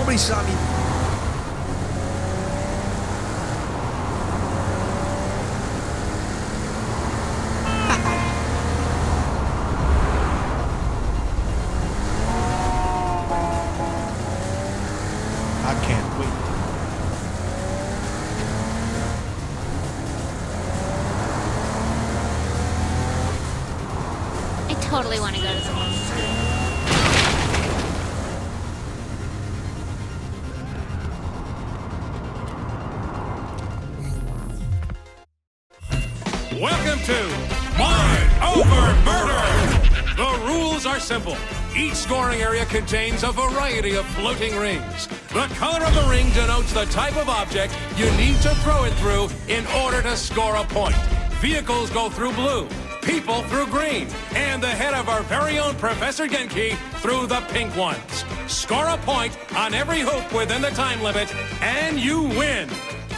Nobody saw me. I can't wait. I totally want to go to the mall. Welcome to Mind Over Murder! The rules are simple. Each scoring area contains a variety of floating rings. The color of the ring denotes the type of object you need to throw it through in order to score a point. Vehicles go through blue, people through green, and the head of our very own Professor Genki through the pink ones. Score a point on every hoop within the time limit, and you win.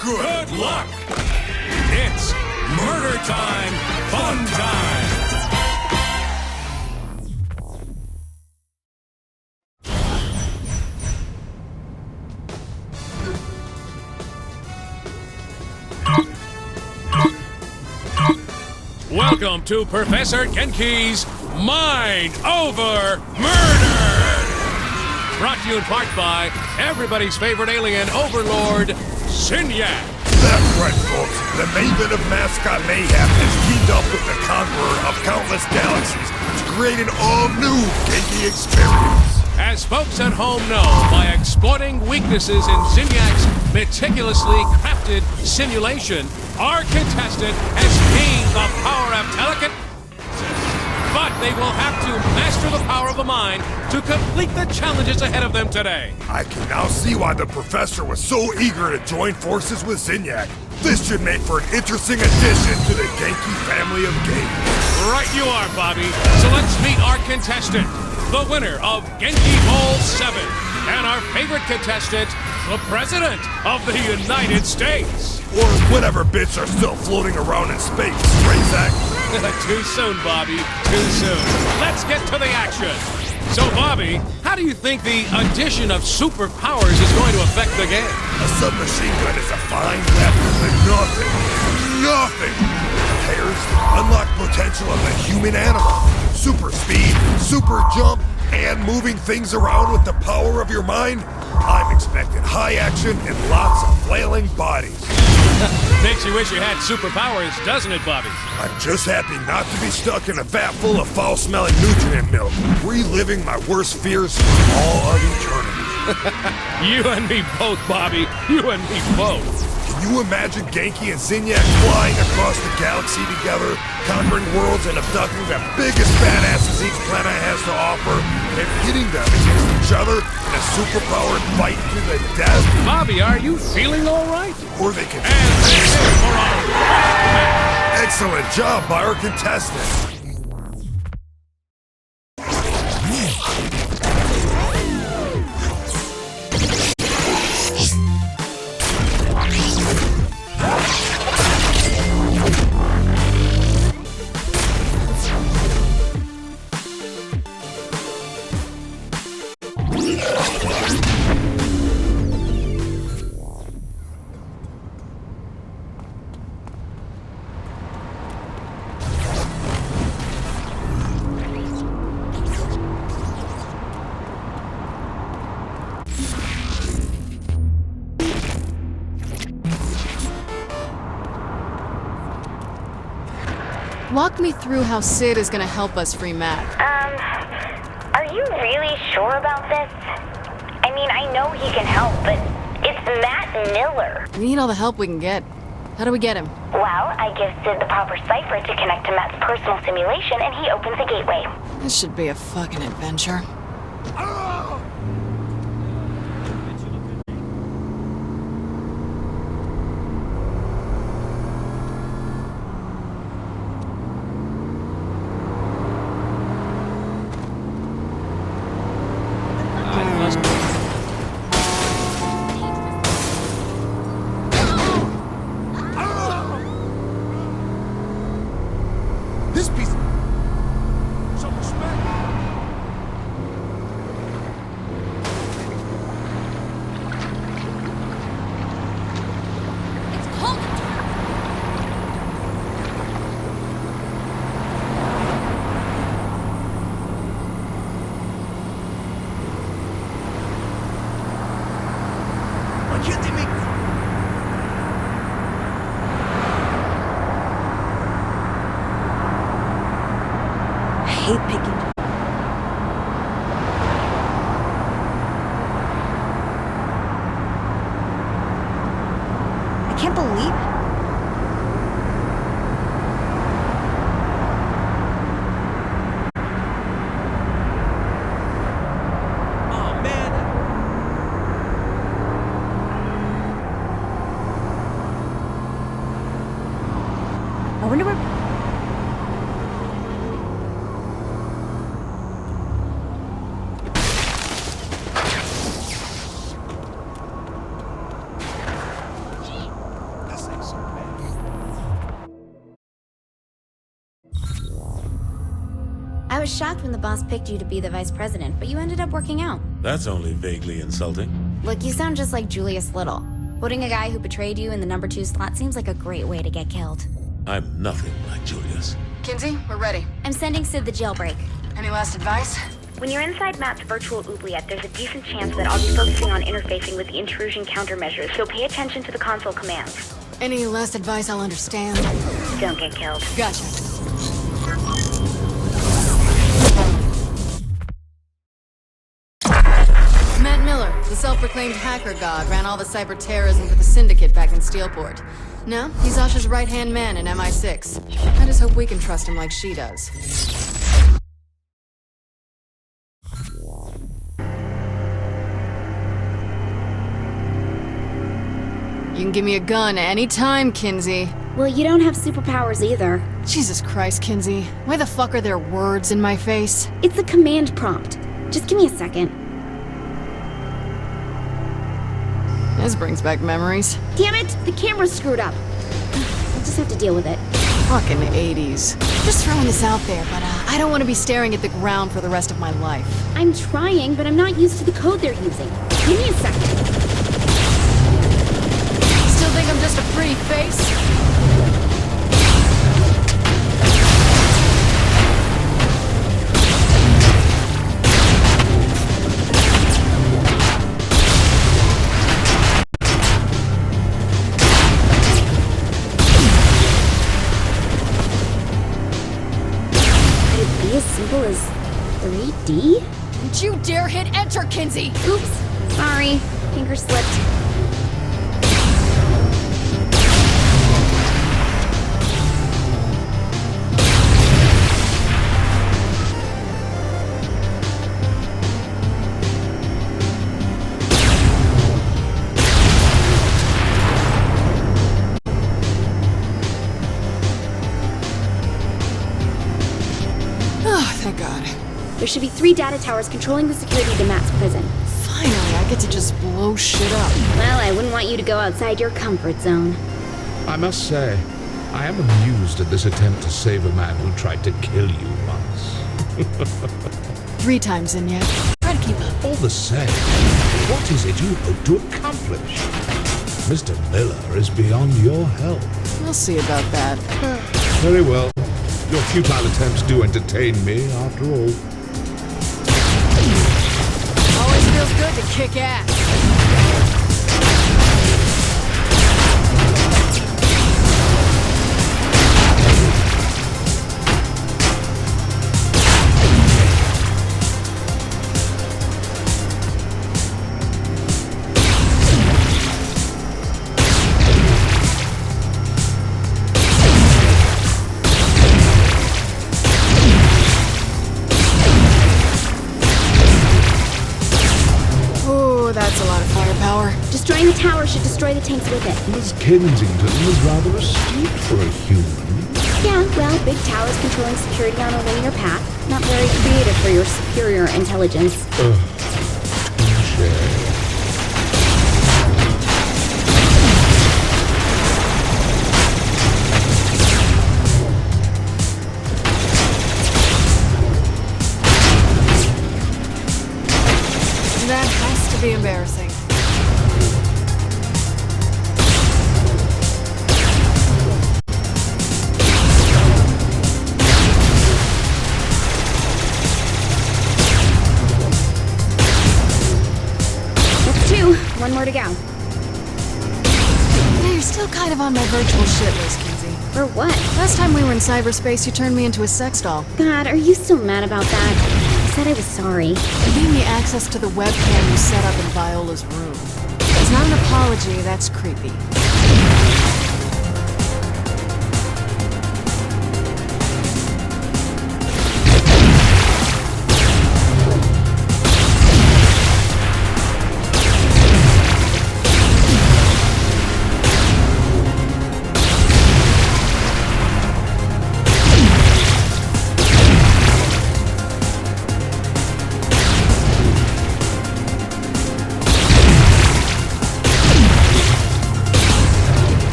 Good luck! It's Murder Time, Fun Time! Welcome to Professor Genki's Mind Over Murder! Brought to you in part by everybody's favorite alien overlord, Zinyak. That's right, folks. The Maven of Mascot Mayhem has teamed up with the Conqueror of countless galaxies to create an all-new Genki experience. As folks at home know, by exploiting weaknesses in Zinyak's meticulously crafted simulation, our contestant has gained the power of telekinesis. But they will have to master the power of the mind to complete the challenges ahead of them today. I can now see why the Professor was so eager to join forces with Zinyak. This should make for an interesting addition to the Genki family of games. Right you are, Bobby. So let's meet our contestant, the winner of Genki Bowl 7, and our favorite contestant, the President of the United States. Or whatever bits are still floating around in space, right, Zach? Too soon, Bobby. Too soon. Let's get to the action. So, Bobby, how do you think the addition of superpowers is going to affect the game? A submachine gun is a fine weapon, but nothing compares to the unlocked potential of the human animal. Super speed, super jump, and moving things around with the power of your mind. I'm expecting high action and lots of flailing bodies. Makes you wish you had superpowers, doesn't it, Bobby? I'm just happy not to be stuck in a vat full of foul-smelling nutrient milk, reliving my worst fears for all of eternity. You and me both, Bobby. You and me both. Can you imagine Genki and Zinyak flying across the galaxy together, conquering worlds and abducting the biggest badasses each planet has to offer, and pitting them against each other in a superpowered fight to the death? Bobby, are you feeling all right? Or they can... And for our Excellent job by our contestant. Walk me through how Sid is gonna help us free Matt. Are you really sure about this? I mean, I know he can help, but it's Matt Miller. We need all the help we can get. How do we get him? Well, I give Sid the proper cipher to connect to Matt's personal simulation, and he opens the gateway. This should be a fucking adventure. This piece... Some respect. kidding me? I hate picking. I can't believe it. Oh, man. I wonder where... This ain't so bad. I was shocked when the boss picked you to be the vice president, but you ended up working out. That's only vaguely insulting. Look, you sound just like Julius Little. Putting a guy who betrayed you in the number 2 slot seems like a great way to get killed. I'm nothing like Julius. Kinsey, we're ready. I'm sending Sid the jailbreak. Any last advice? When you're inside Matt's virtual oubliette, there's a decent chance that I'll be focusing on interfacing with the intrusion countermeasures, so pay attention to the console commands. Any last advice I'll understand? Don't get killed. Gotcha. Matt Miller, the self-proclaimed hacker god, ran all the cyber terrorism for the Syndicate back in Steelport. Now, he's Asha's right-hand man in MI6. I just hope we can trust him like she does. You can give me a gun anytime, Kinsey. Well, you don't have superpowers either. Jesus Christ, Kinsey. Why the fuck are there words in my face? It's a command prompt. Just give me a second. This brings back memories. Damn it! The camera's screwed up. I'll just have to deal with it. Fucking 80s. Just throwing this out there, but I don't want to be staring at the ground for the rest of my life. I'm trying, but I'm not used to the code they're using. Give me a second. Still think I'm just a pretty face? Could it be as simple as 3D? Don't you dare hit enter, Kinsey! Oops. Sorry. Finger slipped. Oh, thank God. There should be 3 data towers controlling the security to Matt's prison. Finally, I get to just blow shit up. Well, I wouldn't want you to go outside your comfort zone. I must say, I am amused at this attempt to save a man who tried to kill you once. 3 times in yet. Try to keep up. All the same, what is it you hope to accomplish? Mr. Miller is beyond your help. We'll see about that. Very well. Your futile attempts do entertain me, after all. Always feels good to kick ass. Oh, that's a lot of firepower. Destroying the tower should destroy the tanks with it. Miss Kensington is rather astute for a human. Yeah, well, big towers controlling security on a linear path. Not very creative for your superior intelligence. Touché. That has to be embarrassing. That's 2. 1 more to go. You're still kind of on my virtual shit list, Kinsey. For what? Last time we were in cyberspace, you turned me into a sex doll. God, are you still mad about that? I said I was sorry. You gave me access to the webcam you set up in Viola's room. It's not an apology, that's creepy.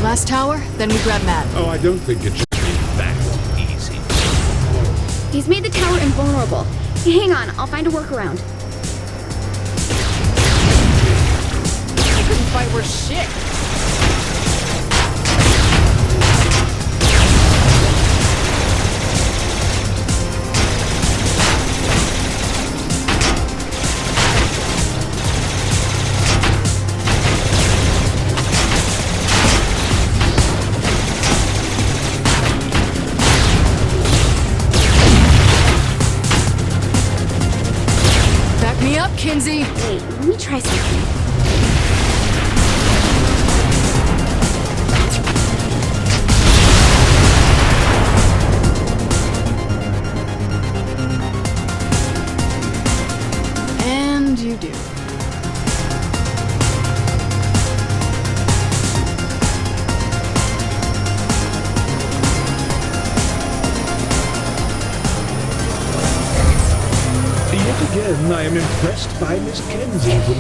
Last tower, then we grab Matt. Oh, I don't think it should be that easy. He's made the tower invulnerable. Hang on, I'll find a workaround. I couldn't fight worse shit. Me up, Kinsey! Wait, let me try something. And you do. Yet again, I am impressed by Miss Kensington.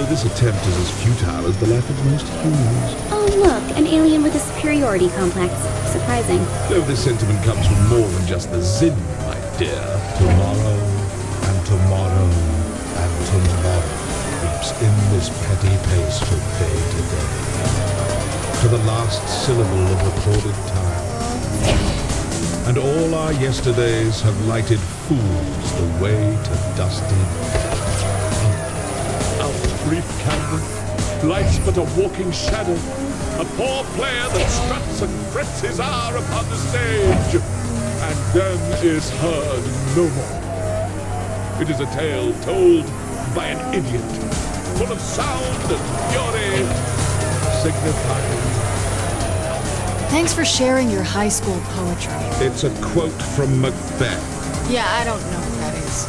This attempt is as futile as the life of most humans. Oh, look, an alien with a superiority complex. Surprising. Though this sentiment comes from more than just the Zin, my dear. Tomorrow, and tomorrow, and tomorrow creeps in this petty pace from day to day, to the last syllable of recorded time. And all our yesterdays have lighted fools the way to dusty death. Our brief candle, life's but a walking shadow, a poor player that struts and frets his hour upon the stage, and then is heard no more. It is a tale told by an idiot, full of sound and fury, signifying. Thanks for sharing your high school poetry. It's a quote from Macbeth. Yeah, I don't know what that is.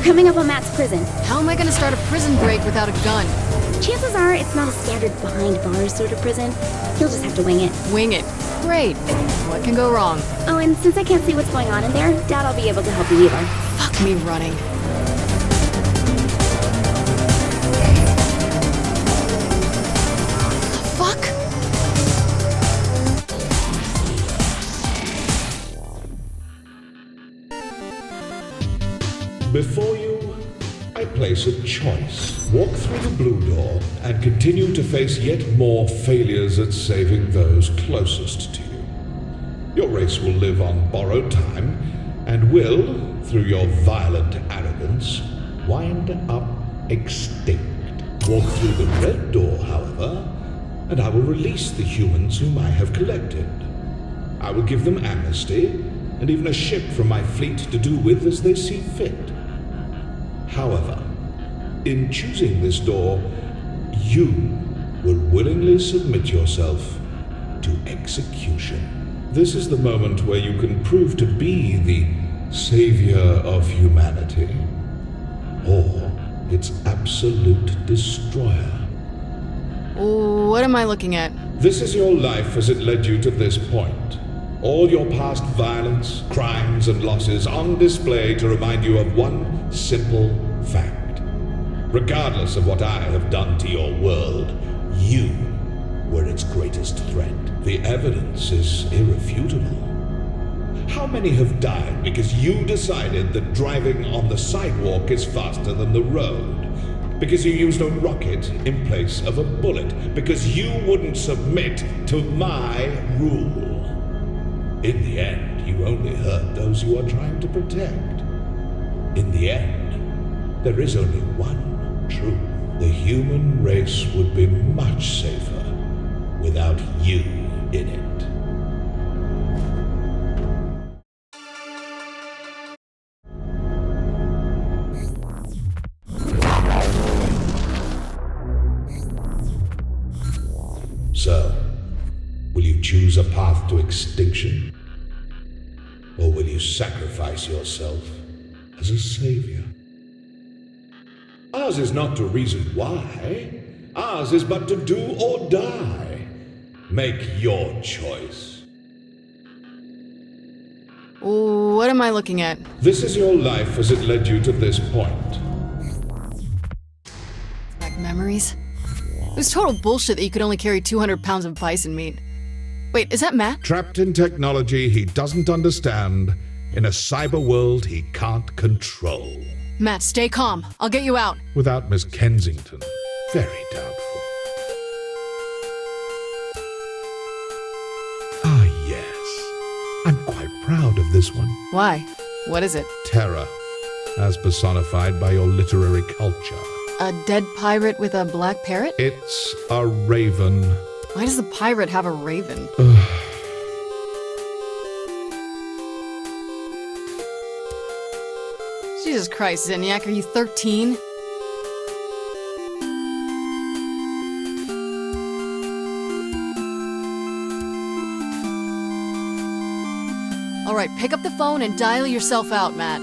Coming up on Matt's prison. How am I gonna start a prison break without a gun? Chances are it's not a standard behind bars sort of prison. You'll just have to wing it. Wing it. Great. What can go wrong? Oh, and since I can't see what's going on in there, doubt I'll be able to help you either. Fuck me running. Fuck? Before you, I place a choice. Walk through the blue door and continue to face yet more failures at saving those closest to you. Your race will live on borrowed time and will, through your violent arrogance, wind up extinct. Walk through the red door, however, and I will release the humans whom I have collected. I will give them amnesty, and even a ship from my fleet to do with as they see fit. However, in choosing this door, you will willingly submit yourself to execution. This is the moment where you can prove to be the savior of humanity, or its absolute destroyer. What am I looking at? This is your life as it led you to this point. All your past violence, crimes, and losses on display to remind you of one simple fact. Regardless of what I have done to your world, you were its greatest threat. The evidence is irrefutable. How many have died because you decided that driving on the sidewalk is faster than the road? Because you used a rocket in place of a bullet? Because you wouldn't submit to my rule? In the end, you only hurt those you are trying to protect. In the end, there is only one truth. The human race would be much safer without you in it. So, will you choose a path to extinction? Or will you sacrifice yourself as a savior? Ours is not to reason why. Ours is but to do or die. Make your choice. What am I looking at? This is your life as it led you to this point. Back memories? It was total bullshit that you could only carry 200 pounds of bison meat. Wait, is that Matt? Trapped in technology he doesn't understand, in a cyber world he can't control. Matt, stay calm. I'll get you out. Without Miss Kensington, very doubtful. Ah, yes. I'm quite proud of this one. Why? What is it? Terror, as personified by your literary culture. A dead pirate with a black parrot? It's a raven. Why does the pirate have a raven? Jesus Christ, Zinyak, are you 13? Alright, pick up the phone and dial yourself out, Matt.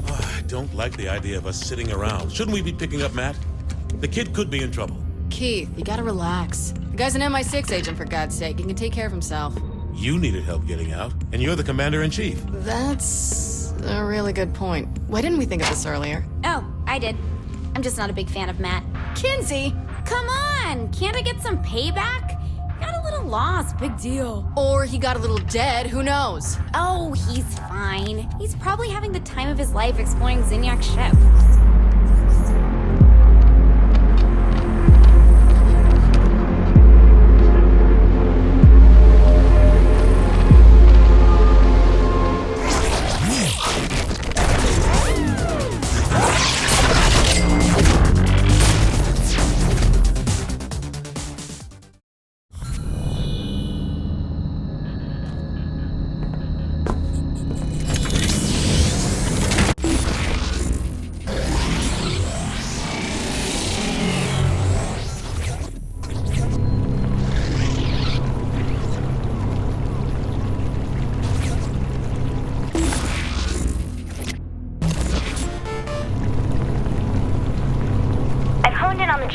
I don't like the idea of us sitting around. Shouldn't we be picking up Matt? The kid could be in trouble. Keith, you gotta relax. The guy's an MI6 agent, for God's sake. He can take care of himself. You needed help getting out, and you're the commander-in-chief. That's a really good point. Why didn't we think of this earlier? Oh, I did. I'm just not a big fan of Matt. Kinsey! Come on! Can't I get some payback? Got a little lost, big deal. Or he got a little dead, who knows? Oh, he's fine. He's probably having the time of his life exploring Zinyak's ship.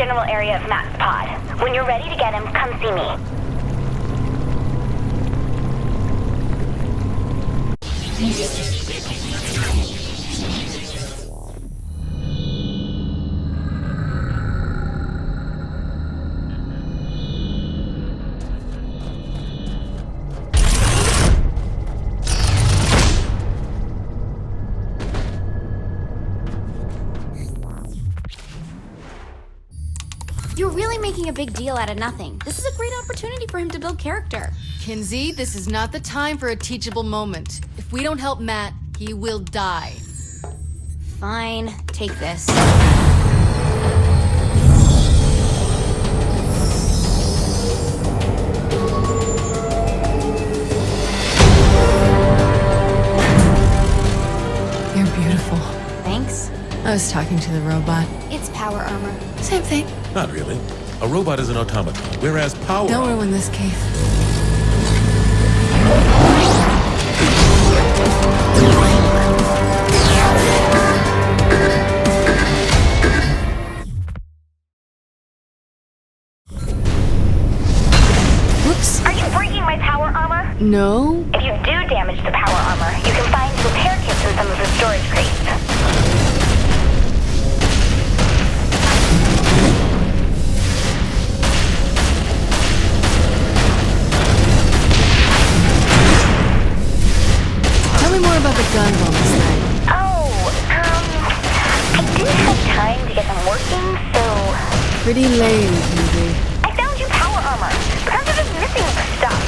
general area of Matt's pod. When you're ready to get him, come see me. You're really making a big deal out of nothing. This is a great opportunity for him to build character. Kinsey, this is not the time for a teachable moment. If we don't help Matt, he will die. Fine, take this. You're beautiful. Thanks. I was talking to the robot. It's power armor. Same thing. Not really. A robot is an automaton, whereas power... Don't ruin this, Keith. Whoops. Are you breaking my power armor? No. If you do damage the power armor, you can find repair kits in some of the storage crates. Tell me more about the gun bonus thing. I didn't have time to get them working, so... Pretty lame, Kinsey. I found you power armor, but I'm just missing stuff.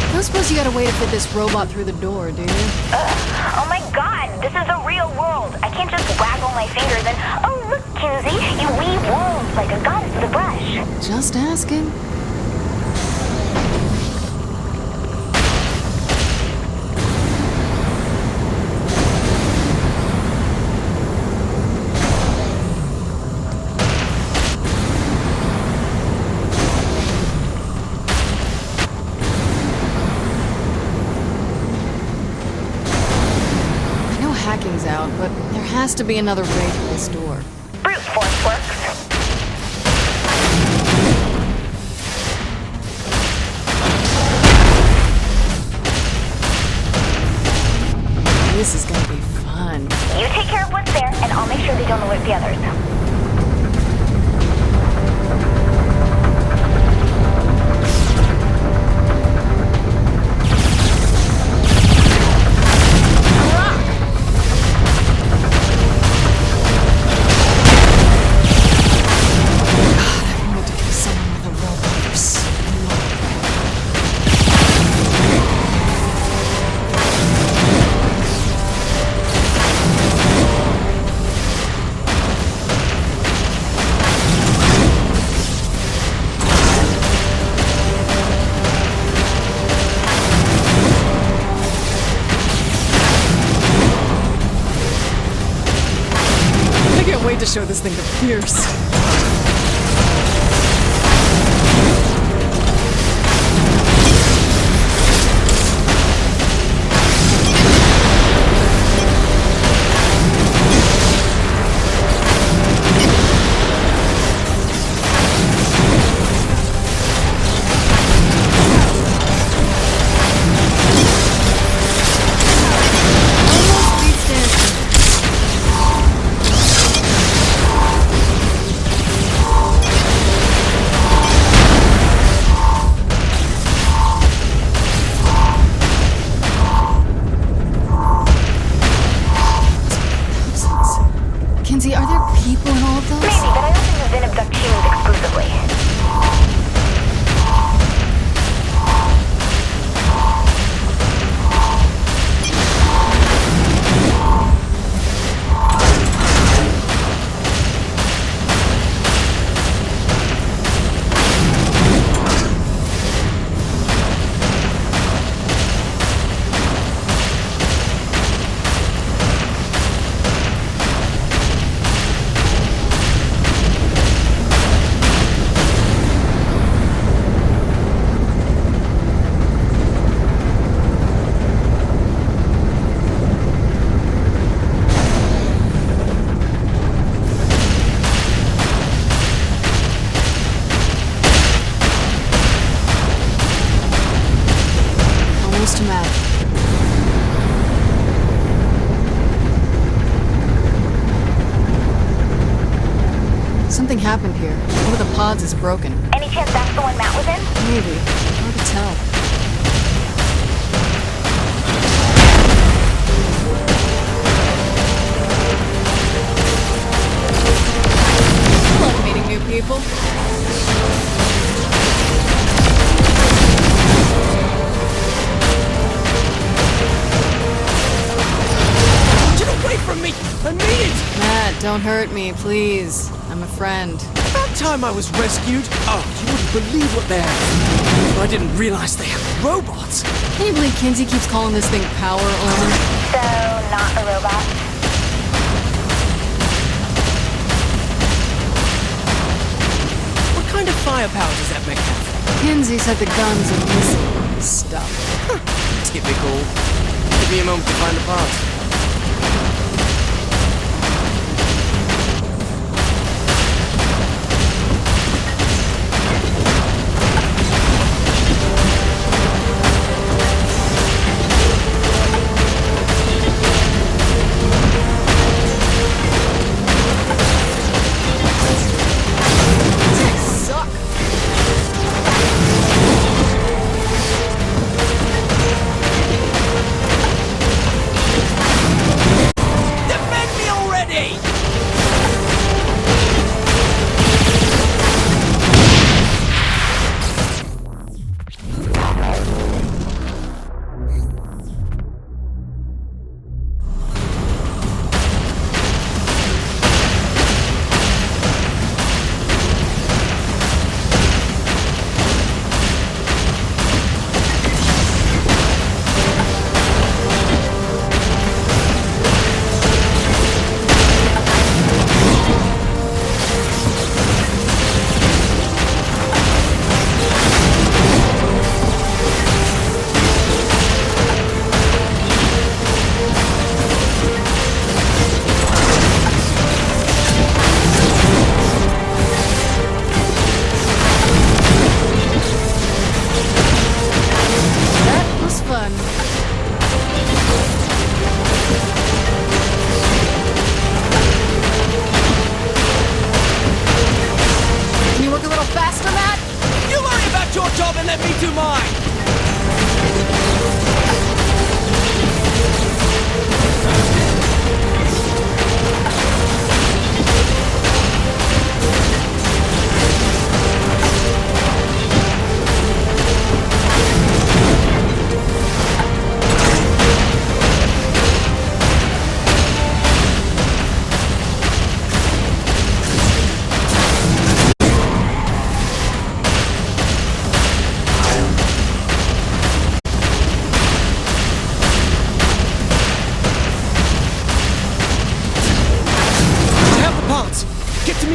I don't suppose you got a way to fit this robot through the door, do you? Oh my god, this is the real world. I can't just waggle my fingers and, oh look, Kinsey, you weave worlds like a goddess with a brush. Just asking. Hacking's out, but there has to be another way through this door. Brute force works. This is gonna be fun. You take care of what's there, and I'll make sure they don't alert the others. To show this thing to Pierce. close to Matt. Something happened here. One of the pods is broken. Any chance that's the one Matt was in? Maybe. Hard to tell. Love meeting new people. Get away from me! I mean it! Matt, don't hurt me, please. I'm a friend. About time I was rescued. Oh, you wouldn't believe what they have. I didn't realize they have robots. Can you believe Kinsey keeps calling this thing Power Armor? So, not a robot. What kind of firepower does that mech have? Kinsey said the guns are missing stuff. Typical. Give me a moment to find the parts.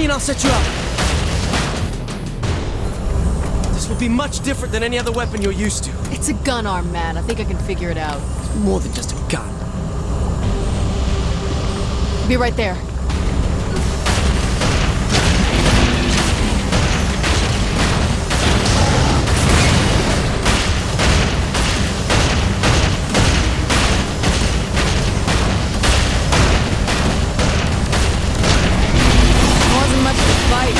I'll set you up. This will be much different than any other weapon you're used to. It's a gun arm, man. I think I can figure it out. It's more than just a gun. Be right there. Wasn't much to fight.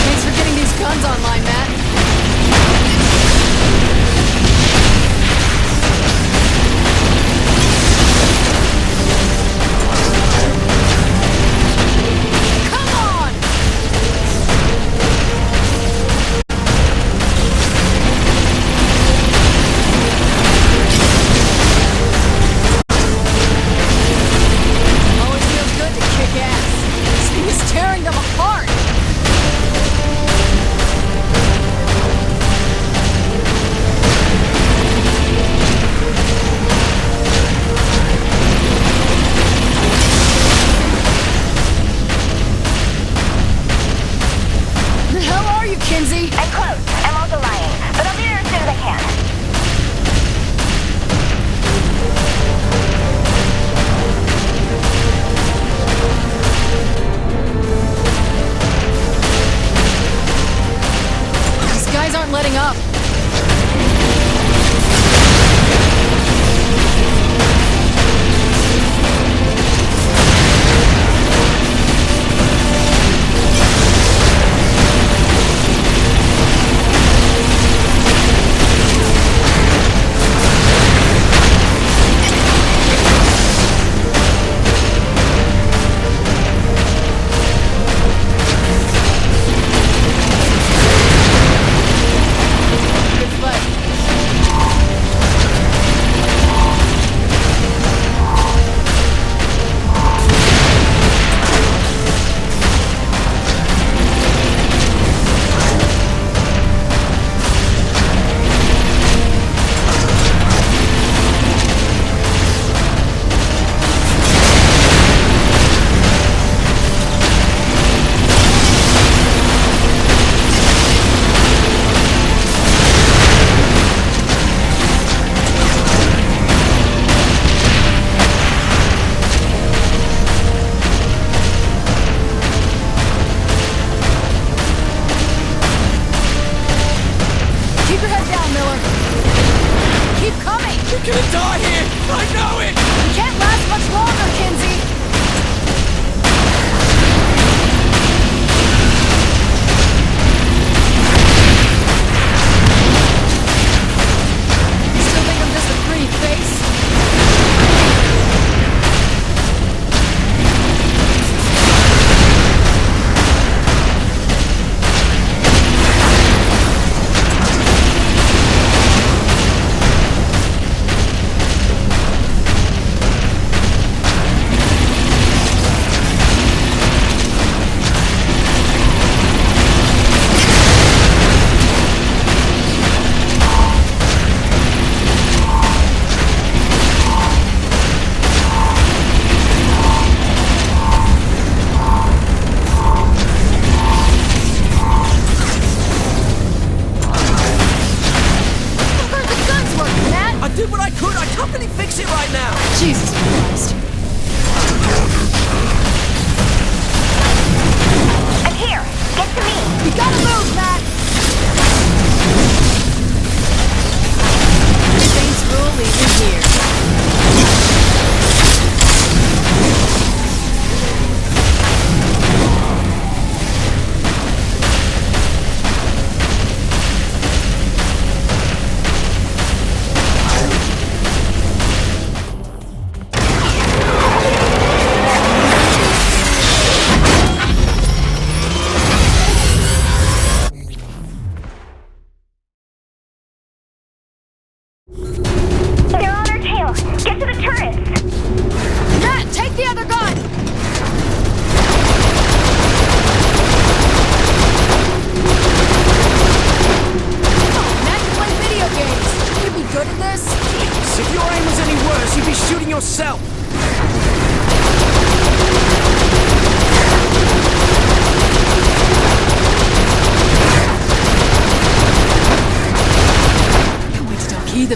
Thanks for getting these guns online, Matt. Come on! Always feels good to kick ass. This thing is tearing them apart.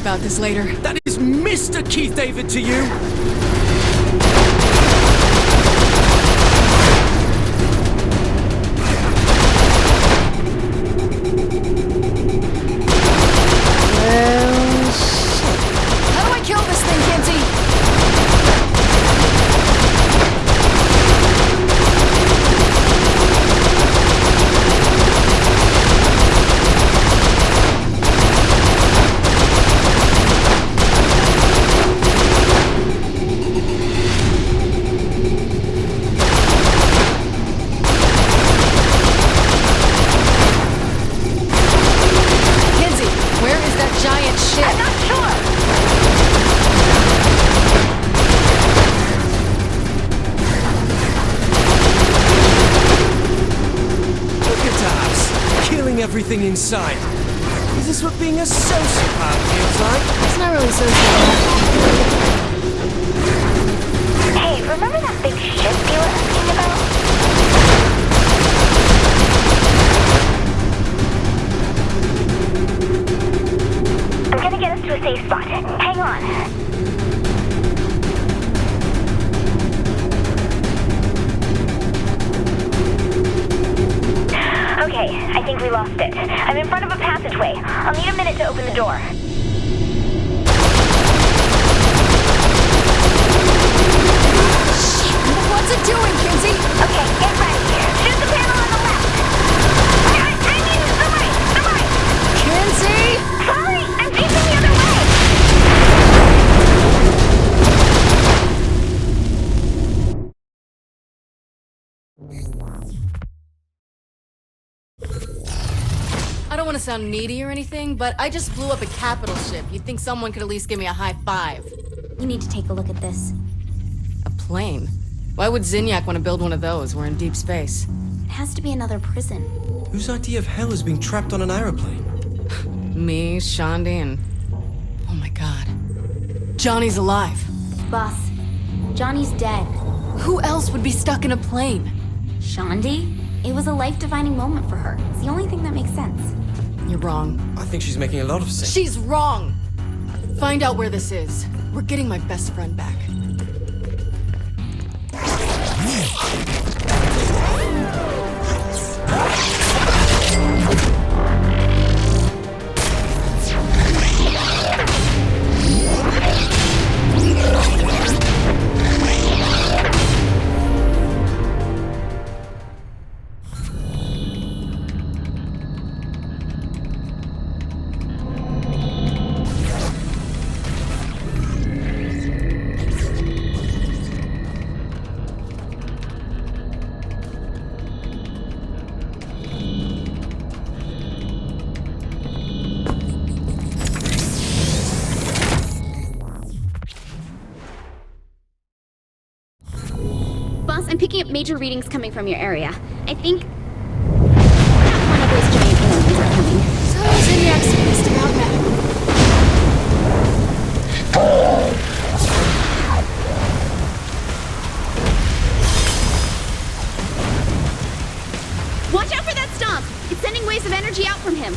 about this later. That is Mr. Keith David to you! How do I kill this thing, Kinsey? Everything inside. Is this what being a sociopath feels like? It's not really sociopath. Hey, remember that big ship you were asking about? I'm gonna get us to a safe spot. Hang on. Okay, I think we lost it. I'm in front of a passageway. I'll need a minute to open the door. Shit! What's it doing, Kinsey? Okay, get ready. Shoot the panel on the left. I mean, the right. Kinsey! Sorry, I'm facing the other way. I don't want to sound needy or anything, but I just blew up a capital ship. You'd think someone could at least give me a high five. You need to take a look at this. A plane? Why would Zinyak want to build one of those? We're in deep space. It has to be another prison. Whose idea of hell is being trapped on an aeroplane? Me, Shandi, and... oh my god. Johnny's alive. Boss, Johnny's dead. Who else would be stuck in a plane? Shandi? It was a life-defining moment for her. It's the only thing that makes sense. You're wrong. I think she's making a lot of sense. She's wrong! Find out where this is. We're getting my best friend back. I'm picking up major readings coming from your area. I think one of those giant aliens are coming. So Zinyak's pissed about that. Watch out for that stomp! It's sending waves of energy out from him.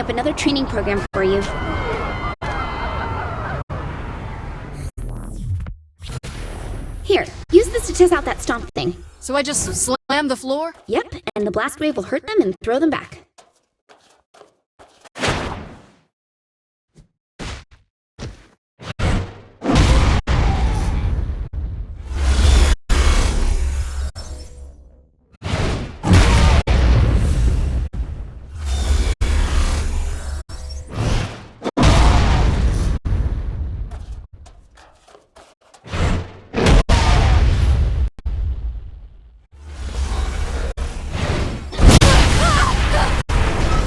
up another training program for you. Here, use this to test out that stomp thing. So I just slam the floor? Yep, and the blast wave will hurt them and throw them back.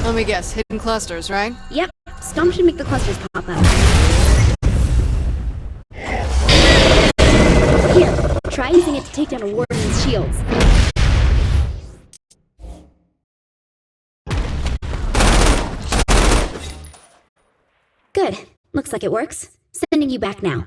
Let me guess, hidden clusters, right? Yep, stomp should make the clusters pop up. Here, try using it to take down a warden's shields. Good. Looks like it works. Sending you back now.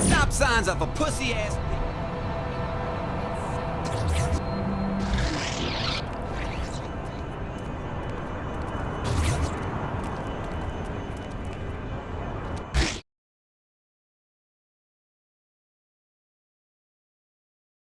Stop signs up a pussy ass.